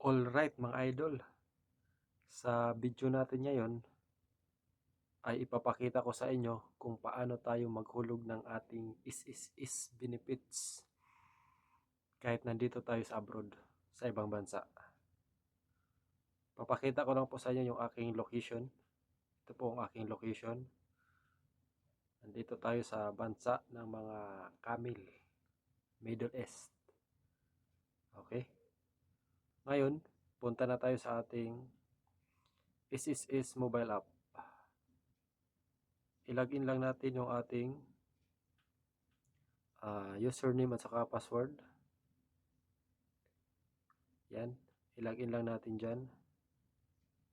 Alright mga idol, sa video natin ngayon ay ipapakita ko sa inyo kung paano tayo maghulog ng ating is benefits kahit nandito tayo sa abroad, sa ibang bansa. Papakita ko lang po sa inyo yung aking location. Ito po ang aking location. Nandito tayo sa bansa ng mga Camel, Middle East. Okay? Ngayon, punta na tayo sa ating is mobile app. I-login lang natin yung ating username at saka password. Yan, ilagin lang natin dyan.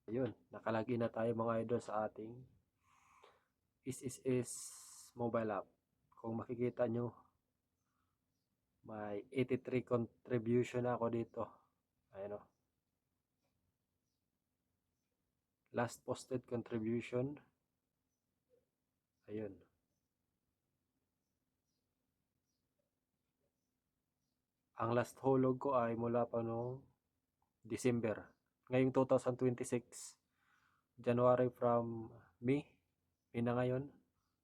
Ayun, nakalagin na tayo mga idol sa ating is mobile app. Kung makikita nyo, may 83 contribution na ako dito. Ayun o. Last posted contribution. Ayun. Ang last hulog ko ay mula pa noong December. Ngayong 2026, January from May na ngayon,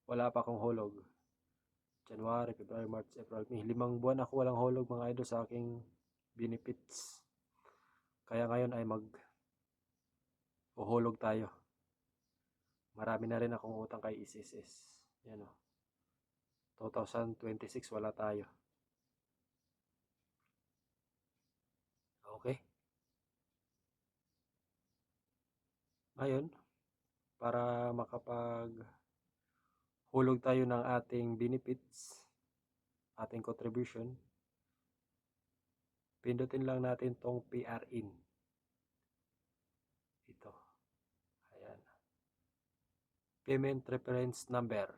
wala pa akong hulog. January, February, March, April, May. 5 buwan ako walang hulog mga idol sa aking benefits. Kaya ngayon ay uhulog tayo. Marami na rin akong utang kay is. Yan o. 2026 wala tayo. Okay. Ngayon, para makapag-hulog tayo ng ating benefits, ating contribution, pindutin lang natin tong PR in. Ito. Ayan. Payment reference number.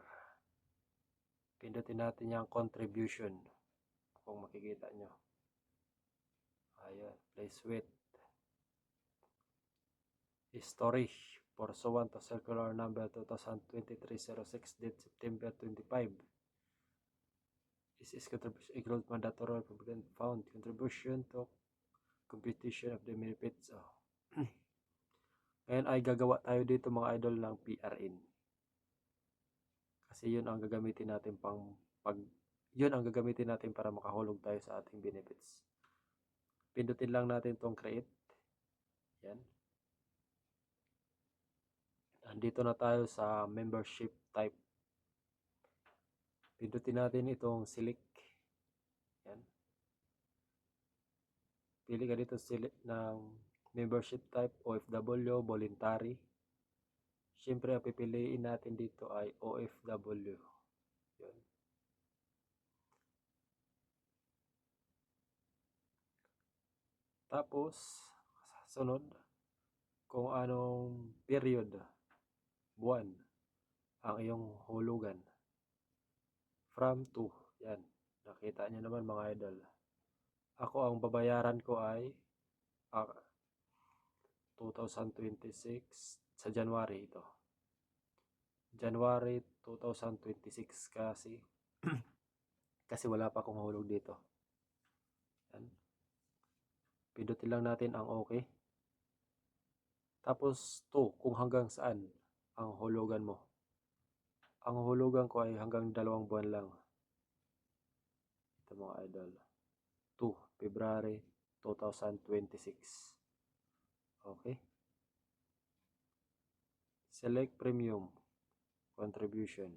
Pindutin natin yung contribution. Kung makikita nyo. Ayan. Place with. History. Pursuant to circular number 2023-06 date September 25. This is contribution equal mandatory found contribution to competition of the benefits. Ngayon ay gagawa tayo dito mga idol ng PRN. Kasi yun ang gagamitin natin yun ang gagamitin natin para makahulog tayo sa ating benefits. Pindutin lang natin tong create. Yan. Andito na tayo sa membership type. Pindutin natin itong select. Yan. Pili ka dito select ng membership type OFW, voluntary. Siyempre ang pipiliin natin dito ay OFW. Yan. Tapos, sunod, kung anong period, buwan, ang iyong hulugan. From to, yan. Nakita nyo naman mga idol. Ako ang babayaran ko ay 2026 sa January ito. January 2026 kasi wala pa akong hulog dito. Yan. Pindutin lang natin ang okay. Tapos to, kung hanggang saan ang hulugan mo. Ang hulugan ko ay hanggang 2 buwan lang. Ito mga idol. 2 February 2026. Okay. Select premium contribution.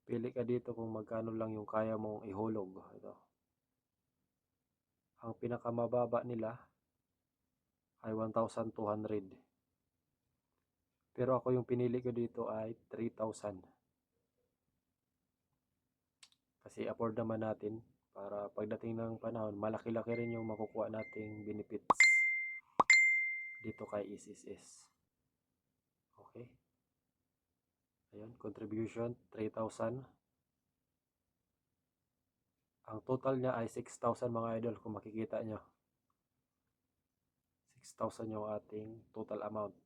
Pili ka dito kung magkano lang yung kaya mong ihulog. Ito. Ang pinakamababa nila ay 1,200. Pero ako yung pinili ko dito ay 3,000. Kasi afford naman natin para pagdating ng panahon, malaki-laki rin yung makukuha nating benefits dito kay is. Okay. Ayun, contribution 3,000. Ang total niya ay 6,000 mga idol kung makikita nyo. 6,000 yung ating total amount.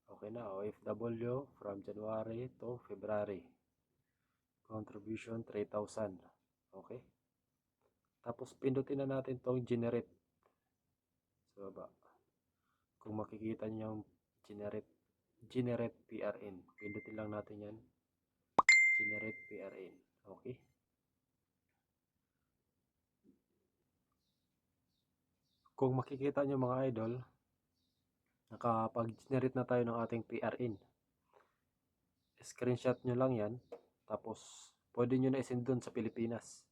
Okay na, OFW from January to February. Contribution 3,000. Okay. Tapos pindutin na natin tong generate. sa baba. Kung makikita niyo yung generate PRN, pindutin lang natin yan, generate PRN. Okay, kung makikita niyo mga idol, nakapag-generate na tayo ng ating PRN. Screenshot nyo lang yan, tapos pwede nyo na isend dun sa Pilipinas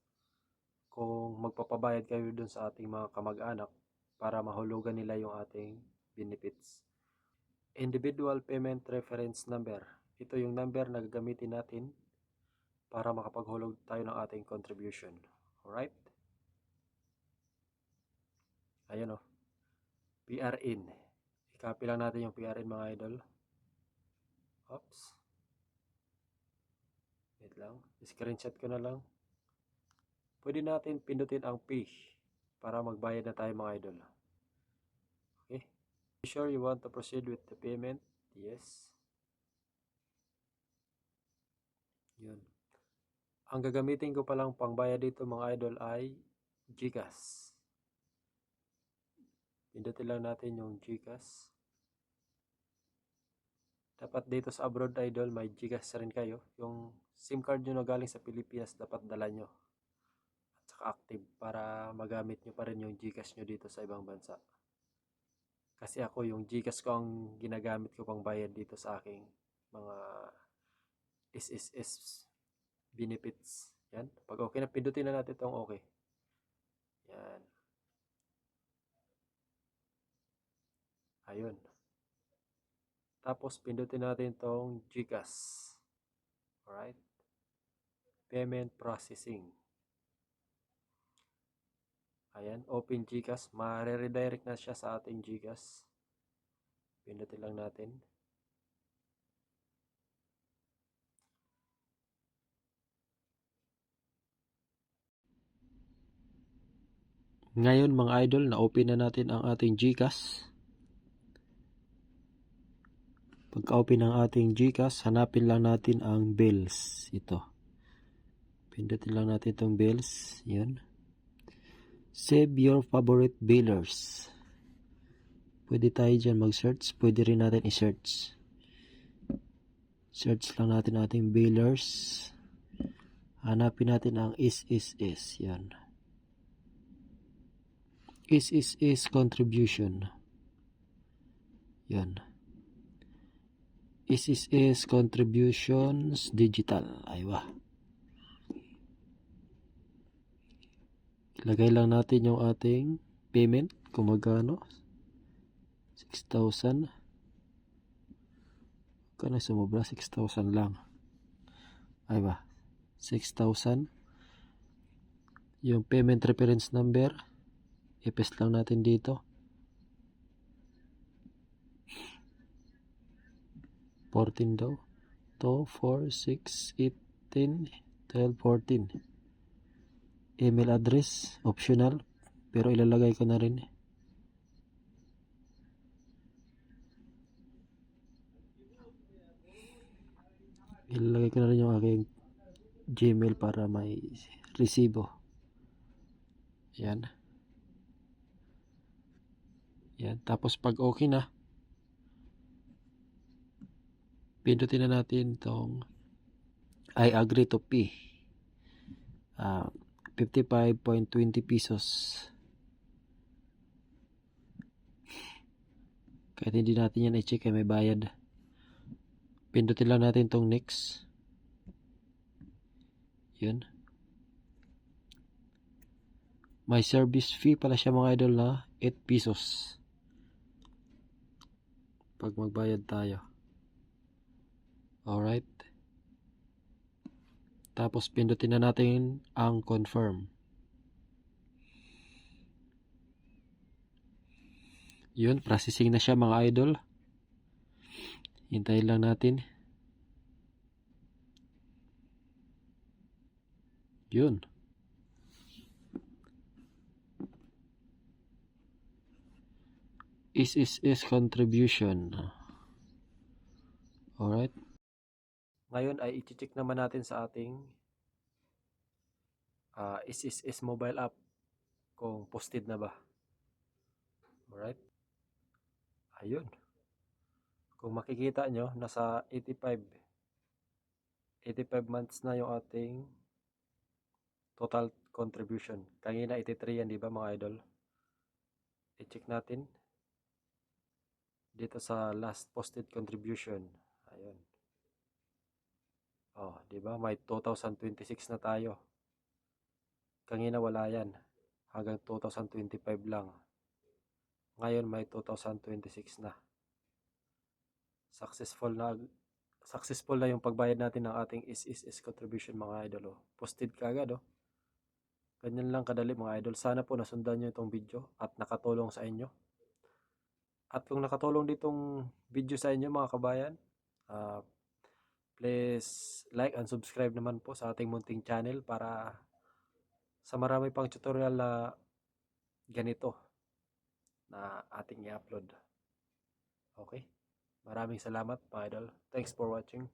kung magpapabayad kayo dun sa ating mga kamag-anak para mahulugan nila yung ating benefits. Individual Payment Reference Number, ito yung number na gagamitin natin para makapaghulog tayo ng ating contribution. Alright, ayan o, PRN, i-copy lang natin yung PRN mga idol. Oops, wait lang, screenshot ko na lang. Pwede natin pindutin ang pay para magbayad na tayo mga idol. Okay, be sure you want to proceed with the payment. Yes, yun. Ang gagamitin ko palang pangbayad dito mga idol ay GCash. Pindutin lang natin yung GCash. Dapat dito sa abroad idol may GCash rin kayo. Yung SIM card nyo na galing sa Pilipinas dapat dala nyo at saka active para magamit nyo pa rin yung GCash nyo dito sa ibang bansa. Kasi ako yung GCash ko ang ginagamit ko pang bayad dito sa aking mga SSS benefits. Yan, pag okay na, pindutin na natin itong okay. Yan, ayun. Tapos pindutin natin itong GCash. Alright, payment processing. Ayan, open GCash. Ma-redirect na siya sa ating GCash. Pindutin lang natin. Ngayon mga idol, na-open na natin ang ating GCash. Pagka-open ng ating GCash, hanapin lang natin ang bills. Ito. Pindutin lang natin itong bills. Yan. Save your favorite billers. Pwede tayo dyan mag-search. Pwede rin natin i-search. Search lang natin ating billers. Hanapin natin ang SSS. Yan. SSS contribution. Yan. SSS contributions digital. Aywa. Ilagay lang natin yung ating payment kung magkano. 6,000. Kano sumobra? 6,000 lang. Aywa. 6,000. Yung payment reference number, i-paste lang natin dito. 14 daw. 2, 4, 6, 8, 10, 12, 14. Email address, optional. Pero ilalagay ko na rin. Ilalagay ko na rin yung aking Gmail para may resibo. Yan. Yan. Tapos pag okay na, pindutin na natin itong I agree to pay. 55.20 pesos. Kahit hindi natin yan i-check, may bayad. Pindutin lang natin itong next. Yun. May service fee pala siya mga idol na 8 pesos. Pag magbayad tayo. Alright. Tapos pindutin na natin ang confirm. Yun, processing na siya mga idol. Hintayin lang natin. Yun. SSS contribution. Alright. Ngayon ay i-check naman natin sa ating SSS mobile app kung posted na ba. Alright? Ayun. Kung makikita nyo, nasa 85 months na yung ating total contribution. Kanina 83 yan, di ba mga idol? I-check natin dito sa last posted contribution. Ayun. Oh, di ba? May 2026 na tayo. Kanina wala yan. Hanggang 2025 lang. Ngayon may 2026 na. Successful na yung pagbayad natin ng ating SSS contribution mga idol. Oh. Posted kaagad oh. Ganyan lang kadali mga idol. Sana po nasundan nyo itong video at nakatulong sa inyo. At kung nakatulong ditong video sa inyo mga kabayan, please like and subscribe naman po sa ating munting channel para sa marami pang tutorial na ganito na ating i-upload. Okay? Maraming salamat mga idol. Thanks for watching.